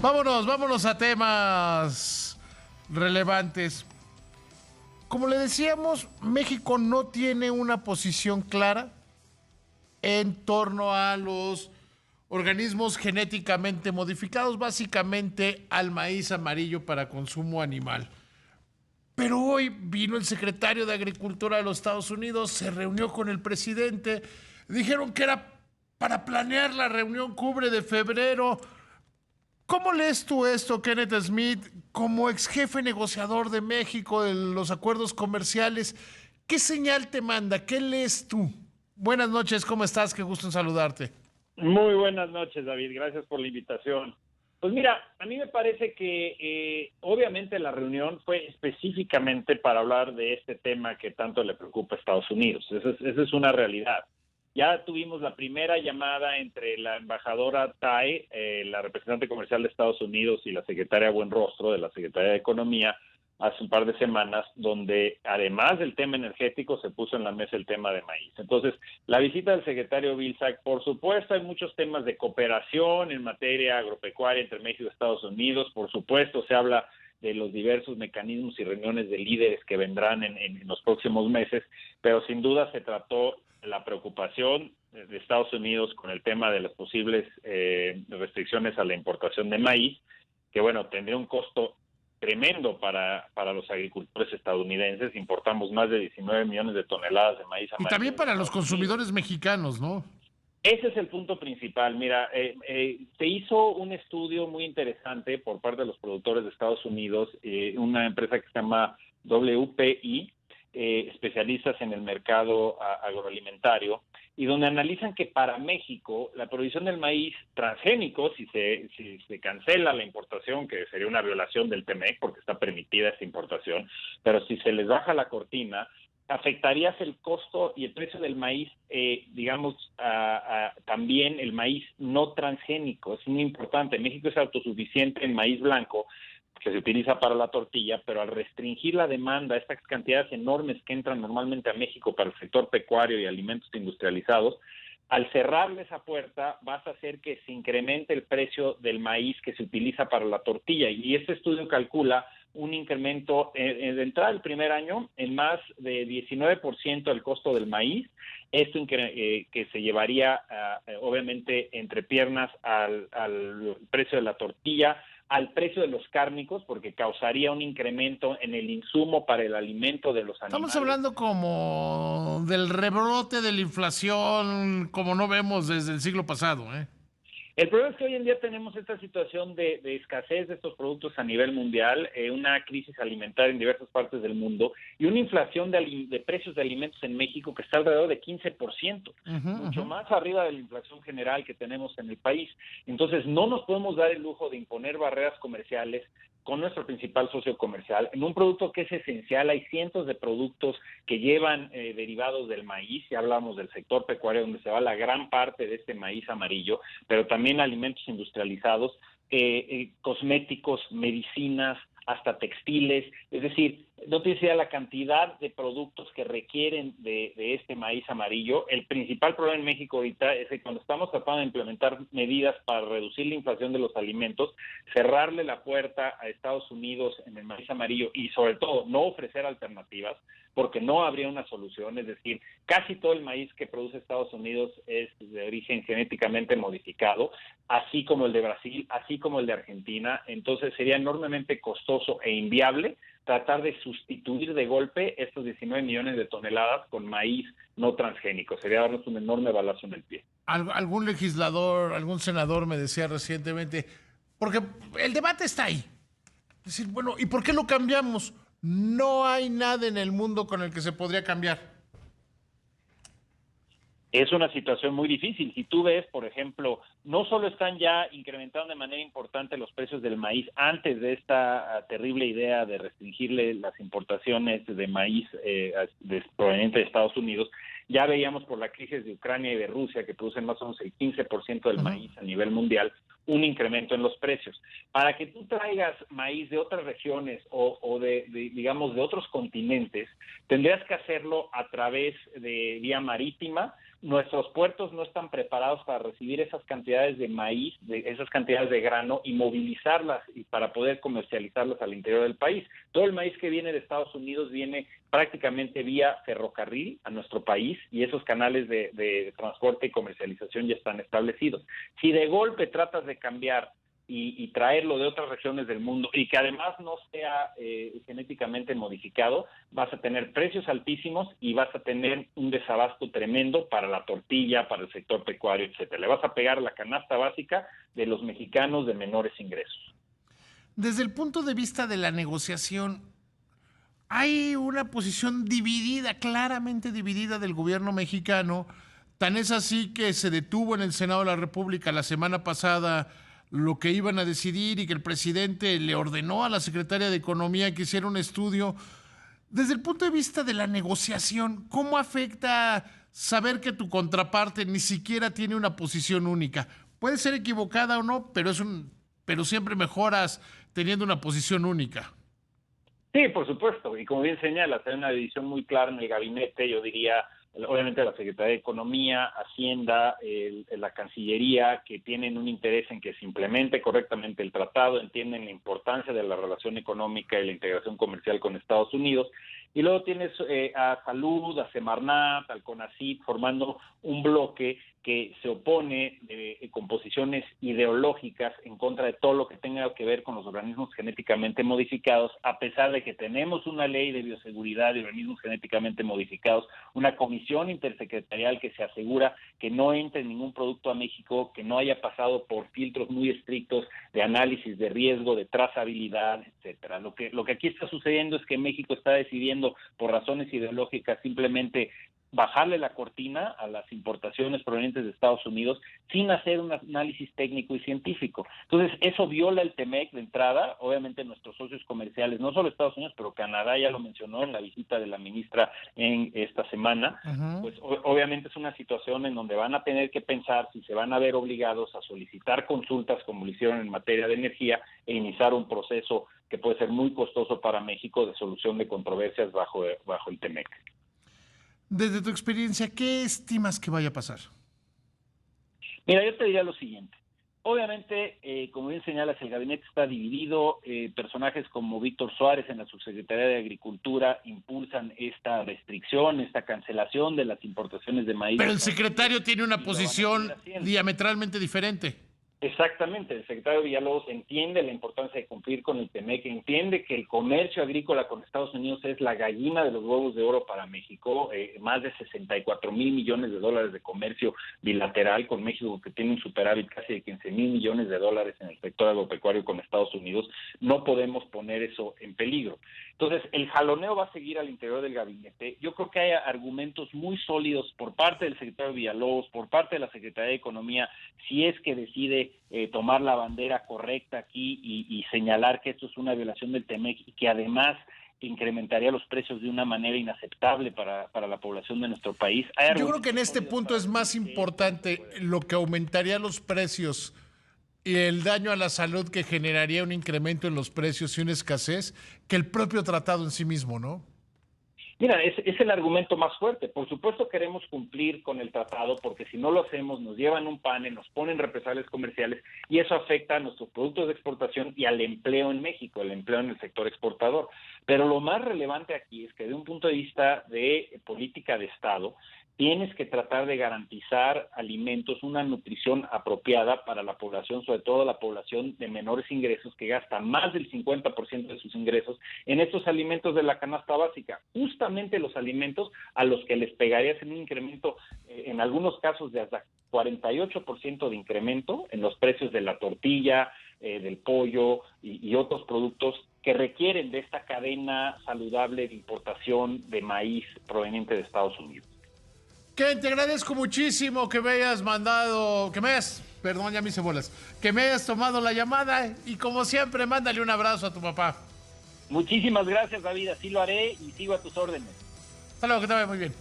Vámonos a temas relevantes. Como le decíamos, México no tiene una posición clara en torno a los organismos genéticamente modificados, básicamente al maíz amarillo para consumo animal. Pero hoy vino el secretario de Agricultura de los Estados Unidos, se reunió con el presidente, dijeron que era para planear la reunión cubre de febrero. ¿Cómo lees tú esto, Kenneth Smith, como ex jefe negociador de México de los acuerdos comerciales? ¿Qué señal te manda? ¿Qué lees tú? Buenas noches, ¿cómo estás? Qué gusto en saludarte. Muy buenas noches, David. Gracias por la invitación. Pues mira, a mí me parece que obviamente la reunión fue específicamente para hablar de este tema que tanto le preocupa a Estados Unidos. Esa es una realidad. Ya tuvimos la primera llamada entre la embajadora Tai, la representante comercial de Estados Unidos, y la secretaria Buenrostro de la Secretaría de Economía hace un par de semanas, donde además del tema energético se puso en la mesa el tema de maíz. Entonces, la visita del secretario Vilsack, por supuesto, hay muchos temas de cooperación en materia agropecuaria entre México y Estados Unidos, por supuesto, se habla de los diversos mecanismos y reuniones de líderes que vendrán en los próximos meses, pero sin duda se trató la preocupación de Estados Unidos con el tema de las posibles restricciones a la importación de maíz, que bueno, tendría un costo tremendo para los agricultores estadounidenses. Importamos más de 19 millones de toneladas de maíz Y amarillo también de para los Estados Unidos. consumidores mexicanos, ¿no? Ese es el punto principal. Mira, se hizo un estudio muy interesante por parte de los productores de Estados Unidos, una empresa que se llama WPI, especialistas en el mercado agroalimentario, y donde analizan que para México la producción del maíz transgénico, si se cancela la importación, que sería una violación del TEMEC porque está permitida esta importación, pero si se les baja la cortina, afectarías el costo y el precio del maíz, también el maíz no transgénico. Es muy importante. México es autosuficiente en maíz blanco, que se utiliza para la tortilla, pero al restringir la demanda, estas cantidades enormes que entran normalmente a México para el sector pecuario y alimentos industrializados, al cerrarle esa puerta vas a hacer que se incremente el precio del maíz que se utiliza para la tortilla. Y este estudio calcula un incremento de entrada el primer año en más de 19% del costo del maíz. Esto que se llevaría obviamente entre piernas al precio de la tortilla, al precio de los cárnicos, porque causaría un incremento en el insumo para el alimento de los Estamos animales. hablando como del rebrote de la inflación, como no vemos desde el siglo pasado, ¿eh? El problema es que hoy en día tenemos esta situación de escasez de estos productos a nivel mundial, una crisis alimentaria en diversas partes del mundo y una inflación de precios de alimentos en México que está alrededor de 15%, mucho más arriba de la inflación general que tenemos en el país. Entonces, no nos podemos dar el lujo de imponer barreras comerciales con nuestro principal socio comercial. En un producto que es esencial, hay cientos de productos que llevan derivados del maíz, ya hablamos del sector pecuario donde se va la gran parte de este maíz amarillo, pero también alimentos industrializados, cosméticos, medicinas, hasta textiles, es decir, no tienes idea la cantidad de productos que requieren de este maíz amarillo. El principal problema en México ahorita es que cuando estamos tratando de implementar medidas para reducir la inflación de los alimentos, cerrarle la puerta a Estados Unidos en el maíz amarillo y sobre todo no ofrecer alternativas, porque no habría una solución. Es decir, casi todo el maíz que produce Estados Unidos es de origen genéticamente modificado, así como el de Brasil, así como el de Argentina. Entonces sería enormemente costoso e inviable tratar de sustituir de golpe estos 19 millones de toneladas con maíz no transgénico. Sería darnos un enorme balazo en el pie. Algún legislador, algún senador me decía recientemente, porque el debate está ahí. Es decir, bueno, ¿y por qué lo cambiamos? No hay nada en el mundo con el que se podría cambiar. Es una situación muy difícil. Si tú ves, por ejemplo, no solo están ya incrementando de manera importante los precios del maíz antes de esta terrible idea de restringirle las importaciones de maíz proveniente de Estados Unidos, ya veíamos por la crisis de Ucrania y de Rusia, que producen más o menos el 15% del maíz a nivel mundial, un incremento en los precios. Para que tú traigas maíz de otras regiones o digamos, de otros continentes, tendrías que hacerlo a través de vía marítima, nuestros puertos no están preparados para recibir esas cantidades de maíz, esas cantidades de grano y movilizarlas y para poder comercializarlas al interior del país. Todo el maíz que viene de Estados Unidos viene prácticamente vía ferrocarril a nuestro país y esos canales de transporte y comercialización ya están establecidos. Si de golpe tratas de cambiar y traerlo de otras regiones del mundo y que además no sea genéticamente modificado, vas a tener precios altísimos y vas a tener un desabasto tremendo para la tortilla, para el sector pecuario, etcétera. Le vas a pegar la canasta básica de los mexicanos de menores ingresos. Desde el punto de vista de la negociación, hay una posición dividida, claramente dividida del gobierno mexicano. Tan es así que se detuvo en el Senado de la República la semana pasada lo que iban a decidir y que el presidente le ordenó a la secretaria de Economía que hiciera un estudio. Desde el punto de vista de la negociación, ¿cómo afecta saber que tu contraparte ni siquiera tiene una posición única? Puede ser equivocada o no, pero siempre mejoras teniendo una posición única. Sí, por supuesto, y como bien señalas, hay una división muy clara en el gabinete, yo diría, obviamente la Secretaría de Economía, Hacienda, la Cancillería, que tienen un interés en que se implemente correctamente el tratado, entienden la importancia de la relación económica y la integración comercial con Estados Unidos, y luego tienes a Salud, a Semarnat, al CONACYT, formando un bloque que se opone con posiciones ideológicas en contra de todo lo que tenga que ver con los organismos genéticamente modificados, a pesar de que tenemos una ley de bioseguridad de organismos genéticamente modificados, una comisión intersecretarial que se asegura que no entre ningún producto a México que no haya pasado por filtros muy estrictos de análisis de riesgo, de trazabilidad, etcétera. Lo que aquí está sucediendo es que México está decidiendo por razones ideológicas simplemente bajarle la cortina a las importaciones provenientes de Estados Unidos sin hacer un análisis técnico y científico. Entonces, eso viola el TEMEC de entrada. Obviamente nuestros socios comerciales, no solo Estados Unidos, pero Canadá ya lo mencionó en la visita de la ministra en esta semana, pues obviamente es una situación en donde van a tener que pensar si se van a ver obligados a solicitar consultas como lo hicieron en materia de energía e iniciar un proceso que puede ser muy costoso para México de solución de controversias bajo el TEMEC. Desde tu experiencia, ¿qué estimas que vaya a pasar? Mira, yo te diría lo siguiente. Obviamente, como bien señalas, el gabinete está dividido. Personajes como Víctor Suárez en la Subsecretaría de Agricultura impulsan esta restricción, esta cancelación de las importaciones de maíz. Pero el secretario tiene una posición diametralmente diferente. Exactamente, el secretario Villalobos entiende la importancia de cumplir con el TEMEC, entiende que el comercio agrícola con Estados Unidos es la gallina de los huevos de oro para México, más de 64,000 millones de dólares de comercio bilateral con México, que tiene un superávit casi de 15,000 millones de dólares en el sector agropecuario con Estados Unidos. No podemos poner eso en peligro. Entonces, el jaloneo va a seguir al interior del gabinete. Yo creo que hay argumentos muy sólidos por parte del secretario Villalobos, por parte de la Secretaría de Economía, si es que decide tomar la bandera correcta aquí y señalar que esto es una violación del TEMEC y que además incrementaría los precios de una manera inaceptable para la población de nuestro país. Yo creo que en este punto es más importante lo que aumentaría los precios y el daño a la salud que generaría un incremento en los precios y una escasez que el propio tratado en sí mismo, ¿no? Mira, es el argumento más fuerte. Por supuesto queremos cumplir con el tratado porque si no lo hacemos nos llevan un panel, nos ponen represalias comerciales y eso afecta a nuestros productos de exportación y al empleo en México, el empleo en el sector exportador. Pero lo más relevante aquí es que de un punto de vista de política de Estado, tienes que tratar de garantizar alimentos, una nutrición apropiada para la población, sobre todo la población de menores ingresos, que gasta más del 50% de sus ingresos en estos alimentos de la canasta básica. Justamente los alimentos a los que les pegarías en un incremento, en algunos casos de hasta 48% de incremento en los precios de la tortilla, del pollo y otros productos que requieren de esta cadena saludable de importación de maíz proveniente de Estados Unidos. Ken, te agradezco muchísimo que me hayas perdón, ya me hice bolas, que me hayas tomado la llamada y como siempre, mándale un abrazo a tu papá. Muchísimas gracias, David, así lo haré y sigo a tus órdenes. Hasta luego, que te vaya muy bien.